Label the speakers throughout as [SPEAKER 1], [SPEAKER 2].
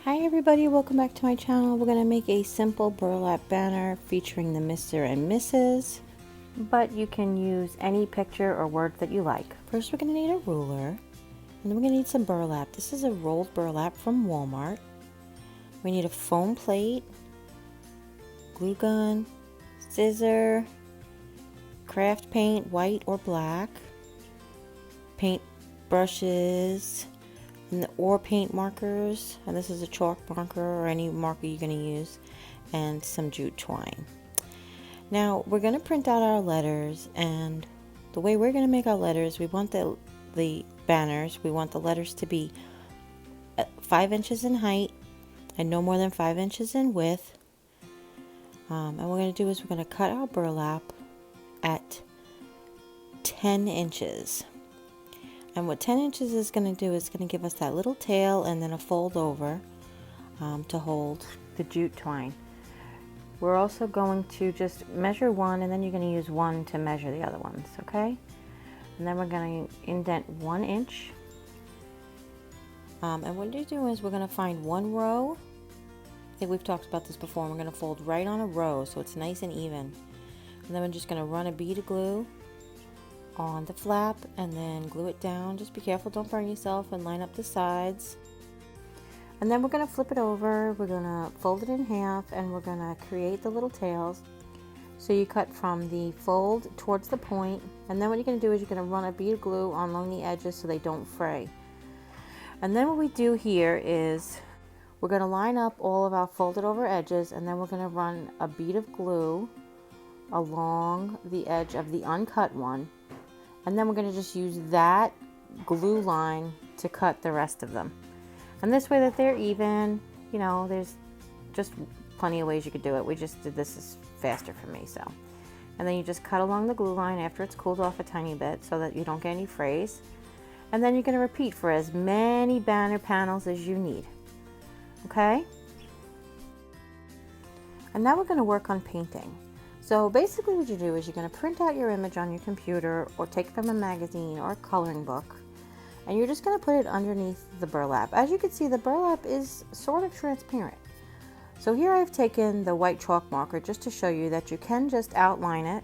[SPEAKER 1] Hi everybody, welcome back to my channel. We're going to make a simple burlap banner featuring the Mr. and Mrs. But you can use any picture or word that you like. First we're going to need a ruler, and then we're going to need some burlap. This is a rolled burlap from Walmart. We need a foam plate, glue gun, scissor, craft paint, white or black, paint brushes, or paint markers, and this is a chalk marker or any marker you're going to use, and some jute twine. Now we're going to print out our letters, and the way we're going to make our letters, we want the banners, we want the letters to be 5 inches in height and no more than 5 inches in width. And what we're going to do is we're going to cut our burlap at 10 inches. And what 10 inches is going to do is going to give us that little tail and then a fold over to hold the jute twine. We're also going to just measure one, and then you're going to use one to measure the other ones, okay? And then we're going to indent 1 inch. And what you're doing is we're going to find one row. I think we've talked about this before. And we're going to fold right on a row so it's nice and even. And then we're just going to run a bead of glue on the flap and then glue it down. Just be careful, don't burn yourself, and line up the sides. And then we're going to flip it over, we're going to fold it in half, and we're going to create the little tails. So you cut from the fold towards the point, and then what you're going to do is you're going to run a bead of glue along the edges so they don't fray. And then what we do here is we're going to line up all of our folded over edges, and then we're going to run a bead of glue along the edge of the uncut one. And then we're going to just use that glue line to cut the rest of them. And this way that they're even, you know, there's just plenty of ways you could do it. We just did this is faster for me, so. And then you just cut along the glue line after it's cooled off a tiny bit so that you don't get any frays. And then you're going to repeat for as many banner panels as you need. Okay? And now we're going to work on painting. So basically what you do is you're going to print out your image on your computer or take it from a magazine or a coloring book, and you're just going to put it underneath the burlap. As you can see, the burlap is sort of transparent. So here I've taken the white chalk marker just to show you that you can just outline it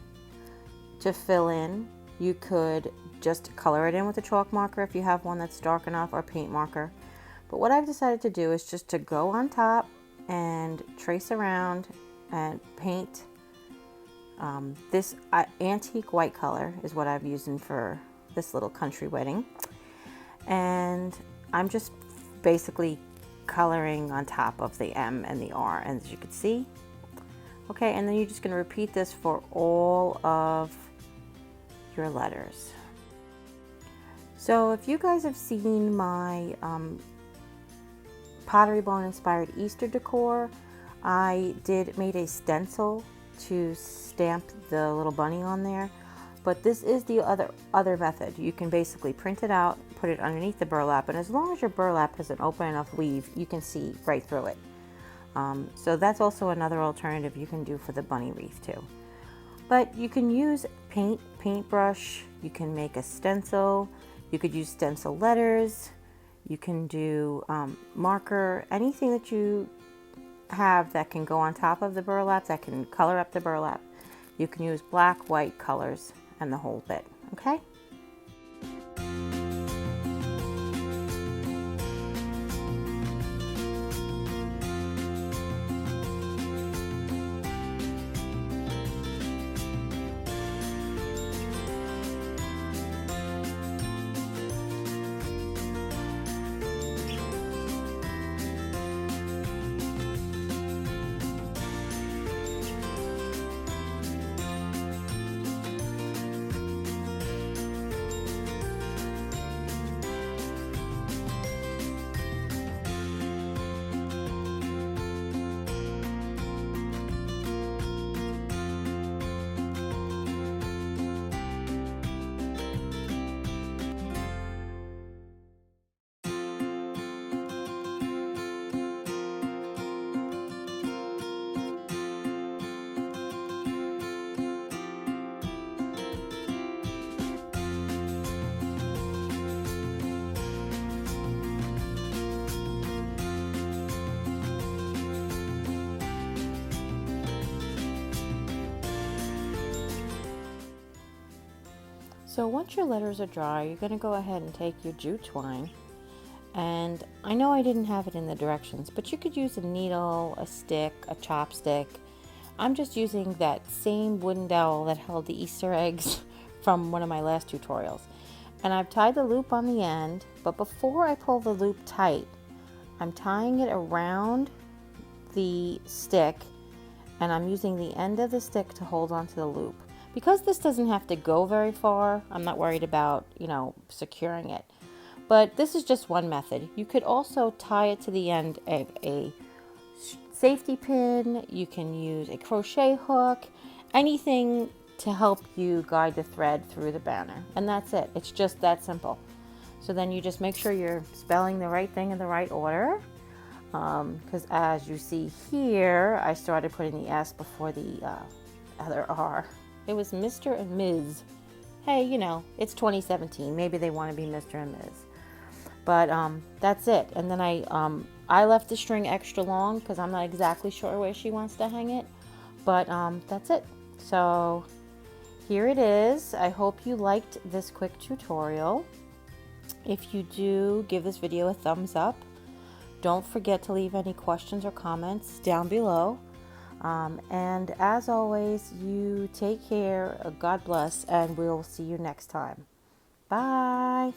[SPEAKER 1] to fill in. You could just color it in with a chalk marker if you have one that's dark enough, or paint marker. But what I've decided to do is just to go on top and trace around and paint. This antique white color is what I've used for this little country wedding, and I'm just basically coloring on top of the M and the R, and as you can see. Okay, and then you're just going to repeat this for all of your letters. So if you guys have seen my Pottery Barn inspired Easter decor, I made a stencil to stamp the little bunny on there, but this is the other method. You can basically print it out, put it underneath the burlap, and as long as your burlap has an open enough weave, you can see right through it. So that's also another alternative you can do for the bunny wreath too. But you can use paintbrush, you can make a stencil, you could use stencil letters, you can do marker, anything that you have that can go on top of the burlap, that can color up the burlap. You can use black, white colors and the whole bit, okay? So once your letters are dry, you're going to go ahead and take your jute twine. And I know I didn't have it in the directions, but you could use a needle, a stick, a chopstick. I'm just using that same wooden dowel that held the Easter eggs from one of my last tutorials. And I've tied the loop on the end, but before I pull the loop tight, I'm tying it around the stick, and I'm using the end of the stick to hold onto the loop. Because this doesn't have to go very far, I'm not worried about, securing it. But this is just one method. You could also tie it to the end of a safety pin. You can use a crochet hook, anything to help you guide the thread through the banner. And that's it. It's just that simple. So then you just make sure you're spelling the right thing in the right order. Because as you see here, I started putting the S before the other R. It was Mr. and Ms. Hey, it's 2017. Maybe they want to be Mr. and Ms. But that's it. And then I left the string extra long because I'm not exactly sure where she wants to hang it. But that's it. So here it is. I hope you liked this quick tutorial. If you do, give this video a thumbs up. Don't forget to leave any questions or comments down below. And as always, you take care, God bless, and we'll see you next time. Bye.